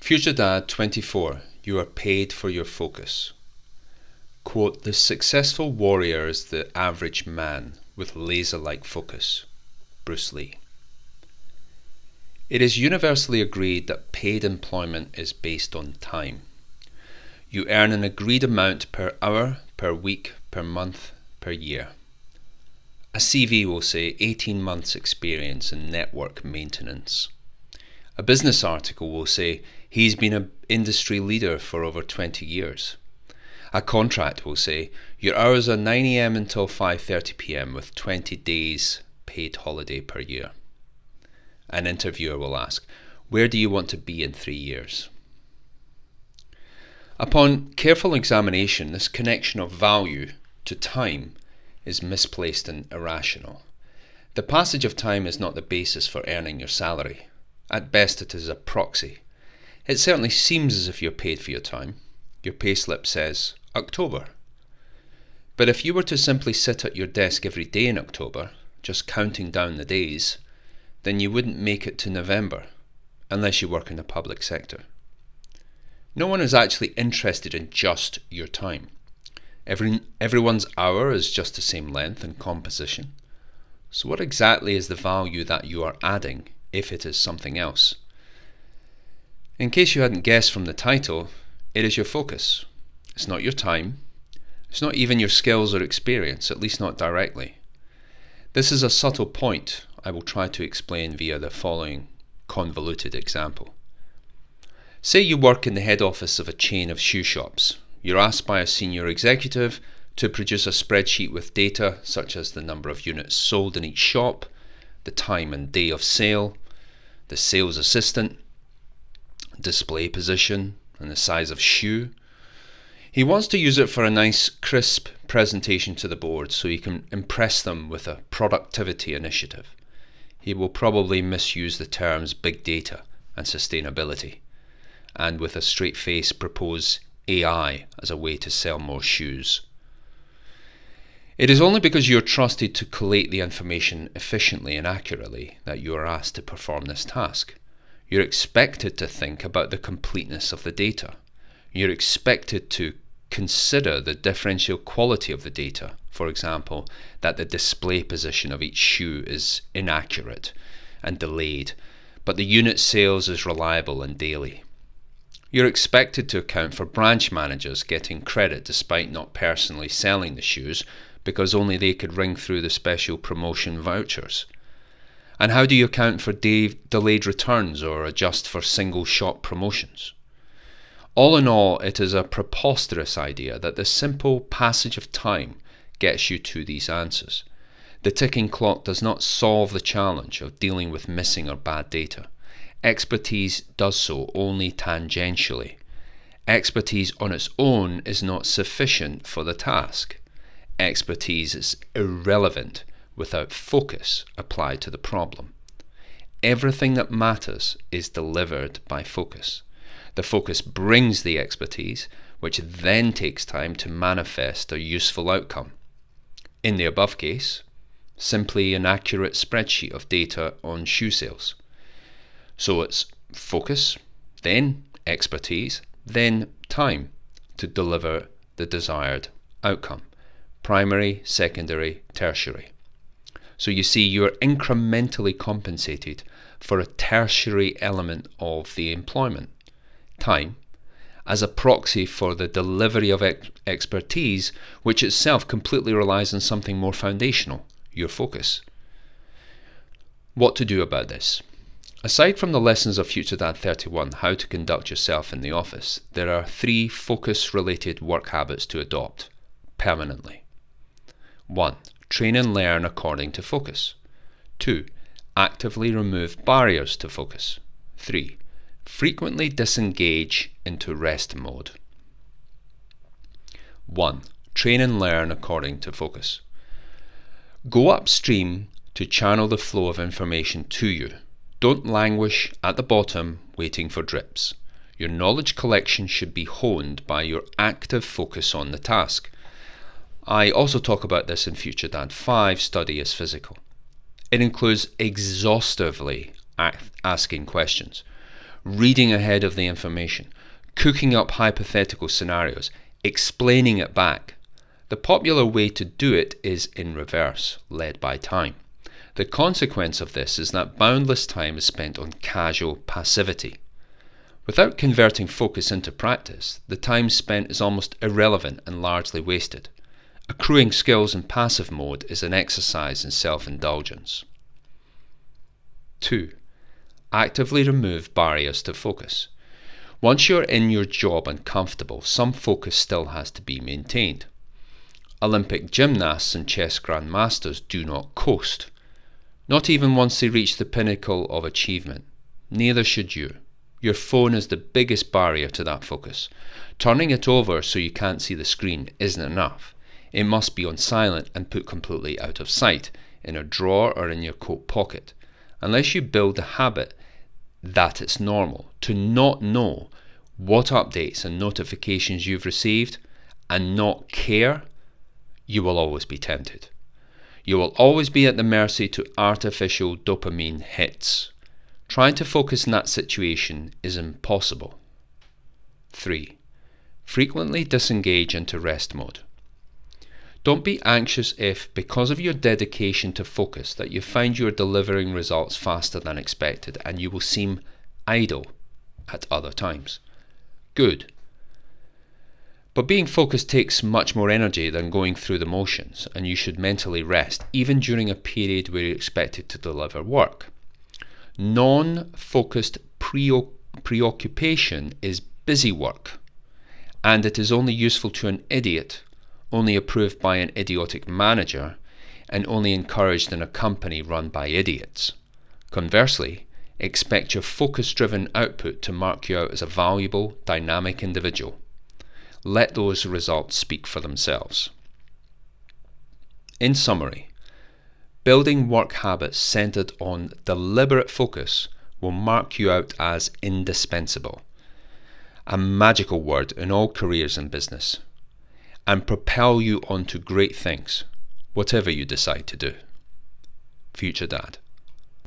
FutureDad 24. You are paid for your focus. Quote, the successful warrior is the average man with laser-like focus. Bruce Lee. It is universally agreed that paid employment is based on time. You earn an agreed amount per hour, per week, per month, per year. A CV will say 18 months experience in network maintenance. A business article will say he's been an industry leader for over 20 years. A contract will say your hours are 9 a.m. until 5:30 p.m. with 20 days paid holiday per year. An interviewer will ask, where do you want to be in 3 years? Upon careful examination, this connection of value to time is misplaced and irrational. The passage of time is not the basis for earning your salary. At best, it is a proxy. It certainly seems as if you're paid for your time. Your payslip says October. But if you were to simply sit at your desk every day in October, just counting down the days, then you wouldn't make it to November, unless you work in the public sector. No one is actually interested in just your time. Everyone's hour is just the same length and composition. So what exactly is the value that you are adding, if it is something else? In case you hadn't guessed from the title, it is your focus. It's not your time. It's not even your skills or experience, at least not directly. This is a subtle point I will try to explain via the following convoluted example. Say you work in the head office of a chain of shoe shops. You're asked by a senior executive to produce a spreadsheet with data such as the number of units sold in each shop, the time and day of sale, the sales assistant, display position, and the size of shoe. He wants to use it for a nice, crisp presentation to the board so he can impress them with a productivity initiative. He will probably misuse the terms big data and sustainability, and with a straight face propose AI as a way to sell more shoes. It is only because you are trusted to collate the information efficiently and accurately that you are asked to perform this task. You're expected to think about the completeness of the data. You're expected to consider the differential quality of the data. For example, that the display position of each shoe is inaccurate and delayed, but the unit sales is reliable and daily. You're expected to account for branch managers getting credit despite not personally selling the shoes because only they could ring through the special promotion vouchers. And how do you account for delayed returns or adjust for single shop promotions? All in all, it is a preposterous idea that the simple passage of time gets you to these answers. The ticking clock does not solve the challenge of dealing with missing or bad data. Expertise does so only tangentially. Expertise on its own is not sufficient for the task. Expertise is irrelevant without focus applied to the problem. Everything that matters is delivered by focus. The focus brings the expertise, which then takes time to manifest a useful outcome. In the above case, simply an accurate spreadsheet of data on shoe sales. So it's focus, then expertise, then time to deliver the desired outcome. Primary, secondary, tertiary. So you see, you're incrementally compensated for a tertiary element of the employment, time, as a proxy for the delivery of expertise, which itself completely relies on something more foundational, your focus. What to do about this? Aside from the lessons of FutureDad 31, how to conduct yourself in the office, there are 3 focus-related work habits to adopt permanently. 1. Train and learn according to focus. 2. Actively remove barriers to focus. 3. Frequently disengage into rest mode. 1. Train and learn according to focus. Go upstream to channel the flow of information to you. Don't languish at the bottom waiting for drips. Your knowledge collection should be honed by your active focus on the task. I also talk about this in FutureDad 5, Study is Physical. It includes exhaustively asking questions. reading ahead of the information, cooking up hypothetical scenarios, explaining it back. The popular way to do it is in reverse, led by time. The consequence of this is that boundless time is spent on casual passivity. Without converting focus into practice, the time spent is almost irrelevant and largely wasted. Accruing skills in passive mode is an exercise in self-indulgence. 2. Actively remove barriers to focus. Once you're in your job and comfortable, some focus still has to be maintained. Olympic gymnasts and chess grandmasters do not coast, not even once they reach the pinnacle of achievement. Neither should you. Your phone is the biggest barrier to that focus. Turning it over so you can't see the screen isn't enough. It must be on silent and put completely out of sight, in a drawer or in your coat pocket, unless you build the habit that it's normal to not know what updates and notifications you've received and not care. You will always be tempted. You will always be at the mercy to artificial dopamine hits. Trying to focus in that situation is impossible. 3. Frequently disengage into rest mode. Don't be anxious if, because of your dedication to focus, that you find you are delivering results faster than expected and you will seem idle at other times. Good. But being focused takes much more energy than going through the motions, and you should mentally rest, even during a period where you're expected to deliver work. Non-focused preoccupation is busy work, and it is only useful to an idiot, only approved by an idiotic manager, and only encouraged in a company run by idiots. Conversely, expect your focus-driven output to mark you out as a valuable, dynamic individual. Let those results speak for themselves. In summary, building work habits centered on deliberate focus will mark you out as indispensable, a magical word in all careers and business, and propel you on to great things, whatever you decide to do. FutureDad.